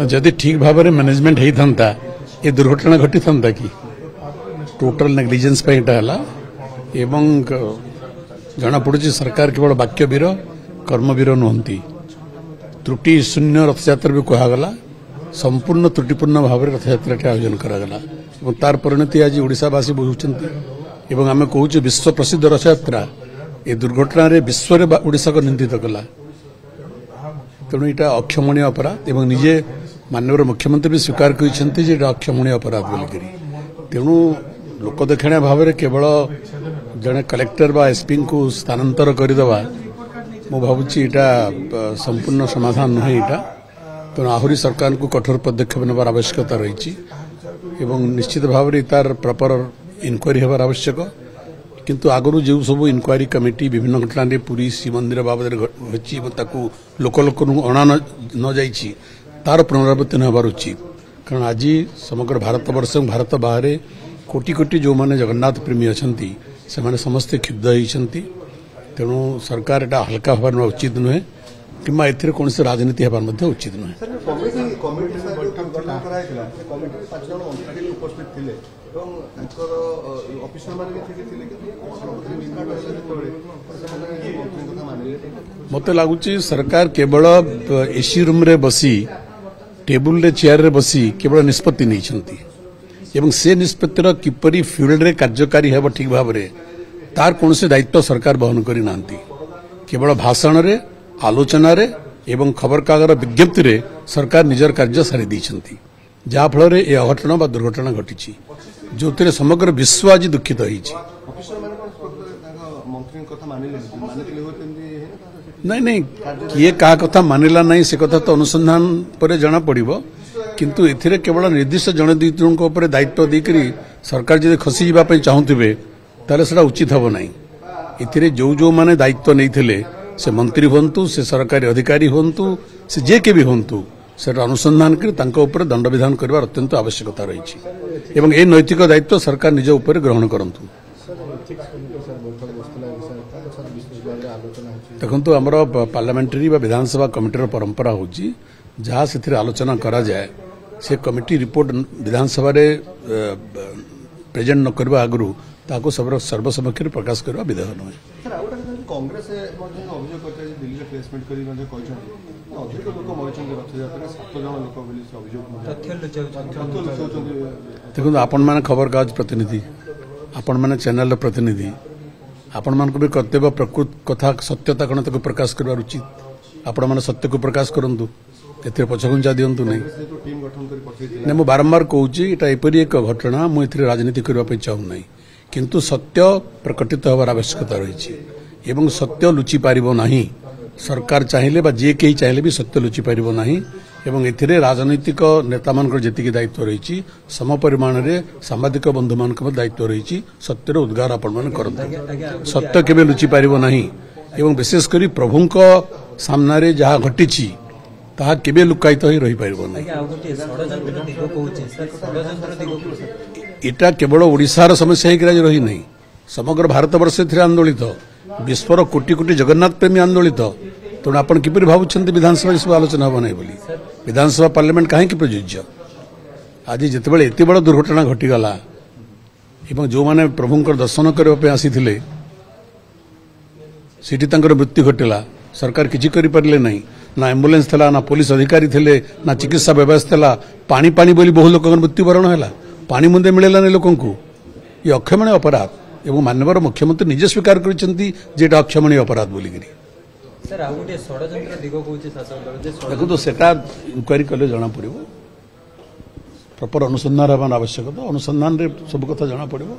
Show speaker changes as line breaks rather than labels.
जदि ठीक भाव में मैनेजमेंट होता ये दुर्घटना घटी था कि टोटल नेग्लिजेंस एवं जना पड़ी सरकार केवल वाक्यवीर कर्मवीर नुहति त्रुटि शून्य रथयात्रा भी कहगला संपूर्ण त्रुटिपूर्ण भाव में रथयात्रा आयोजन करागला तार परिणति आज ओडिशावासी बुझुंट आम कहूँ विश्व प्रसिद्ध रथयात्रा ये दुर्घटना विश्व ओडिशा को निंदित कला तेणु यहाँ अक्षमणीय अपराध एवं निजे माननीय मुख्यमंत्री भी स्वीकार करते अक्षमणीय अपराध बोलिक तेणु लोक देखाणिया भाव में केवल जड़े कलेक्टर बा एसपी को स्थानांतर करदेवा मु भावुची यहाँ संपूर्ण समाधान नुहे यहाँ तेणु आहरी सरकार को कठोर पदक्षेप नेबार आवश्यकता रही निश्चित भाव में तार प्रॉपर इनक्वारी होबार आवश्यक किंतु आगु जो सब इनक्वारी कमिटी विभिन्न घटना पुरी श्रीमंदिर बाबद घटी लोक अणा न जाइए तार पुनरावृत्ति होबार उचित कारण आज समग्र भारत वर्ष भारत बाहर कोटि कोटि जो माने जगन्नाथ प्रेमी अच्छा से समस्ते क्षुब्ध होती तेणु सरकार एटा हल्का होबार उचित नुहे कि कौन से राजनीति होबार उचित नुहे मत लगुच सरकार केवल एसी रूम रे बसी टेबुल रे चेयर रे बसी केवल निष्पत्ति नहीं से निष्पत्तिर किपरि फील्ड रे कार्यकारी हेब ठीक भाव में तार कौन से दायित्व सरकार बहन करना केवल भाषण रे आलोचना रे एवं खबर कागर विज्ञप्ति रे सरकार निजर कार्य सारी देछंती जाफल ये अघटन बा दुर्घटना घटी जो समग्र विश्व आज दुखित होइछि नहीं नहीं किए क्या कथा मानिला नहीं से कथा तो अनुसंधान पर जना पड़िबो किंतु एथिरे केवल निर्दिष्ट जने दुई जणक ऊपर दायित्व देकरी सरकार जदि खसी जीवा पई चाहुथिबे ताले सेटा उचित हबो नहीं एथिरे जो माने दायित्व नैथिले से मंत्री होंतु से सरकारी अधिकारी होंतु से जे के भी होंतु सेटा अनुसंधान कर तांको ऊपर दंड विधान करबार अत्यंत आवश्यकता रही एवं ए नैतिक दायित्व सरकार निज ऊपर ग्रहण करंतु देखो आमर पार्लियामेंटारी विधानसभा कमिटीर परंपरा होची जहाँ से आलोचना करा जाए से कमिटी रिपोर्ट विधानसभा रे प्रेजेंट न करबा आगु ताको सर्वसम्मुख प्रकाश करबा विधेय नहे
कांग्रेस अभियोग करते दिल्ली रे प्लेसमेंट करी मध्ये कहछन अधिक लोक मरिछन रथयात्रा 7 जण लोक बोली से अभियोग
देखो आपण माने खबर कागज प्रतिनिधि आपण माने चैनल प्रतिनिधि आपण मान को भी कर्तव्य प्रकृत कथा सत्यता कण तक प्रकाश करबा उचित आपण माने सत्य को प्रकाश करंतु एथे पछगुंजा दियंतु नहीं नहीं मु बारंबार कहूची एटा एपरी एक घटना मु एथे राजनीति करबा पे चाहू नहीं किंतु सत्य प्रकटित होबार आवश्यकता रही एवं सत्य लुचि पारिबो नहीं सरकार चाहिए बा जे केही चाहिए भी सत्य लुचि पारिबो नहीं एवं एथिरे राजनीतिक नेता मान जेतिकी दायित्व रही सम परिमाण रे सांबादिक बंधु मान दायित्व रही सत्यर उद्गार आपण मान करंतु सत्य केबे लुचि पारिबो नहीं एवं विशेषकर प्रभुंक सामने जहाँ घटी ताहा केबे लुकायित होई रही पारिबो नहीं इटा केवल ओडिशार समस्या ही रही नहीं समग्र भारत वर्ष आंदोलित विश्वर कोटि कोटि जगन्नाथ प्रेमी आंदोलित तेणु आपण किपरि भावुछन्ति विधानसभा सब आलोचना होबो नहीं बोली विधानसभा पार्लियामेंट काहे कि प्रयोज्य आज जितेबाला एते बड़ दुर्घटना घटीगला एवं जो माने प्रभुंकर दर्शन करबा पे आसीथिले सेठी तांकर मृत्यु घटिला सरकार किछि करि परले नहीं ना एम्बुलेंस थला ना पुलिस अधिकारी थिले ना चिकित्सा व्यवस्था थला पानी पानी बोली बहु लोक मृत्युवरण है पानी मुंदे मिलेला नहीं लोकंकु ये अक्षमणीय अपराध एवं माननीय मुख्यमंत्री निजे स्वीकार करछन्ति जे एटा अक्षमणीय अपराध बोलिकरी
सर आ गोटे षडयंत्र दिग कहूचे शासन दल जे
देखो तो सेटा इंक्वायरी कले जना पड़िबो प्रॉपर अनुसंधान होबार आवश्यकता अनुसंधान रे सब कथा जना पड़िबो।